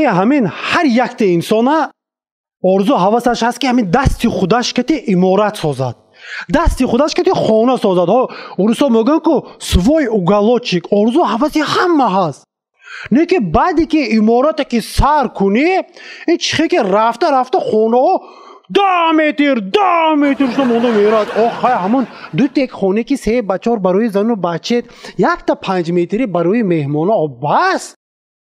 این همین هر یک انسان آرزو حواسش هست که همین دستی خودش که امارت سازد دستی خودش که خانه سازد ها اونسا میگن که سوای уголочек آرزو حواسی همه هست نه که بعدی که امارت که سر کنی این چیخه که رفته خانه ها 10 متر شده مونده میرد آخه همون دو تک خانه که 3 بچه برای زن و بچه 1 تا 5 متری برای مهمان ها بس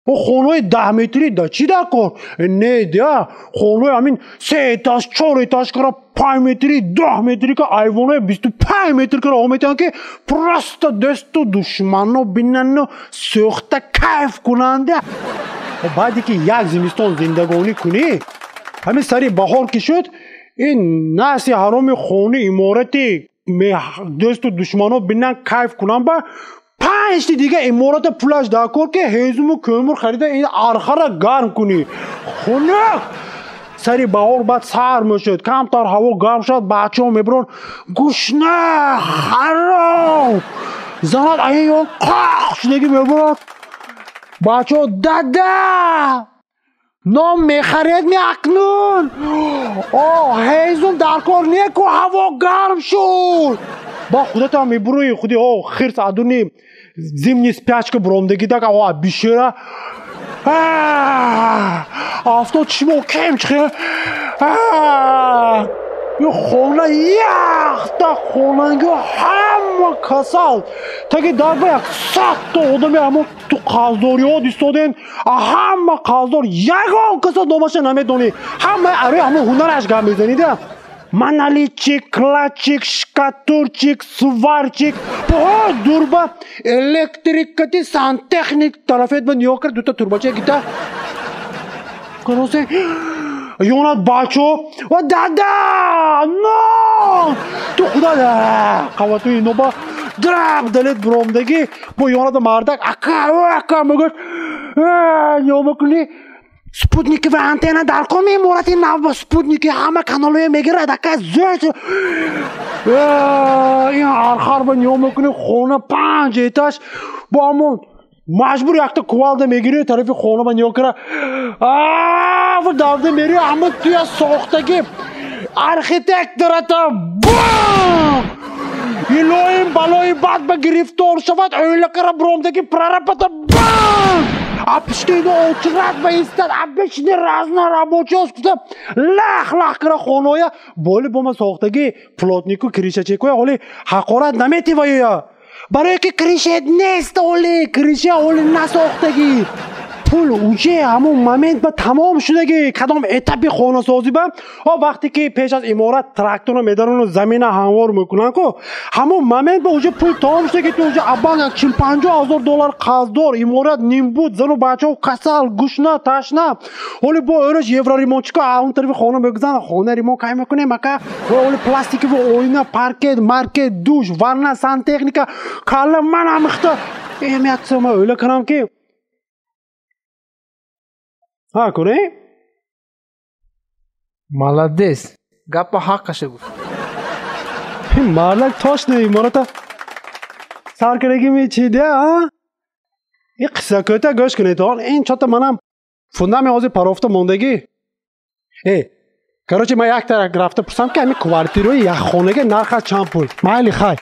و خانه 10 متری دا چی دا کن؟ نه دا خانه همین 3 تاش 4 تاش کرا 5 متری 10 متری که ایوانه 25 متر کرا آمیتن که پرست دست و دشمن و بینن و سوخته کیف کننده و بعدی که یک زمستان زندگانی کنی همین سری بهار که شد این ناسی حرام خانه امارتی دست و دشمن ها بینن کیف کنن با 5 دیگه امارات پولش داکر که هیزم و kömür خریده این آرخه را گرم کنی خونه سری بهار بعد سر میشد کمتر هوا گرم شد بچه ها میبرون گوشنه حرام زند ایون قاق شدگی میبرد بچه ها داده نام میخرید می اکنون هیزم در کار نیه که هوا گرم شد با خودت هم میبروی خودی خیرس ادونی زمینی спячка برومدگی так بیشتره افتاد چشمو کم چخه یه خونه یخته خوننگه همه کسال تا که در با 100 تا آدمی همه تو قازداری ها دیستادن همه قازدار یگان کسا دوماشه نمیدونی همه اره همه هنرش گم میزنیده منالیچик, клатчик, шкатурчик, сварчик با دوربا الکتریکتی سانتکنیک طرفت با نیو کرد دوتا تورباچه گیتا کنوسه یونات باچو و دادا نه تو خدا ده قواتو اینو با درق دلت برومدگی با یونات مردک اکا مگوش نیو بکنی سپوتنیک و انتنا در کن میمورتی نو سپوتنیک همه کانالوی میگیره دکه زیت این آرخار با نیو میکنی خونه 5 ایتاش با همون مجبور یکتا کوالده میگیری طرف خونه با نیو کرده و دارده میری همه توی ساختگی ارخیتکت داره تا بام ایلویم بلوی بعد به گرفتار شود اویله کرده برومدگی پرارپتا بام Apıştıydı oturat ve istedi. Apıştı razna rabochi oskutsa lach kira xonoya boli boma soxtagi plotniku krisha chekoya oli haqorat nametivoya. Barои ки кришет нест оли криша оли насохтаги پول اوچه همون момент با تمام شدگی کدام اتپی خانه سازی با وقتی که پیش از امارت تراکتور رو میدارن و زمین هموار میکنن که همون момент با اوچه پول تمام شدگی تو اوچه ابان 40-50 هزار دلار قرضدار امارت نیمبود زن و بچه و کسل گوشنه تشنه ولی با اولش یورو ریمون چیکار اون طرف خانه بگذن خانه ریمون کای میکنه مکه ولی پلاستیکی و اوینا پارکت مارکت دوش وارنا سانتکنیکا کالا من امخته میاد ما öyle کنم که ها کنه؟ Молодец. Гапа حقشه بود. مالک تاش نه امارتا سر کرگی میچیده ها؟ این قصه کتا گوش کنید ها این چطور منم فوندم آزی پرافته موندگی کروچه من یک طرح رفته پرسم که همین کوارتیروی یک خانگه نرخ چند پول مایلی خای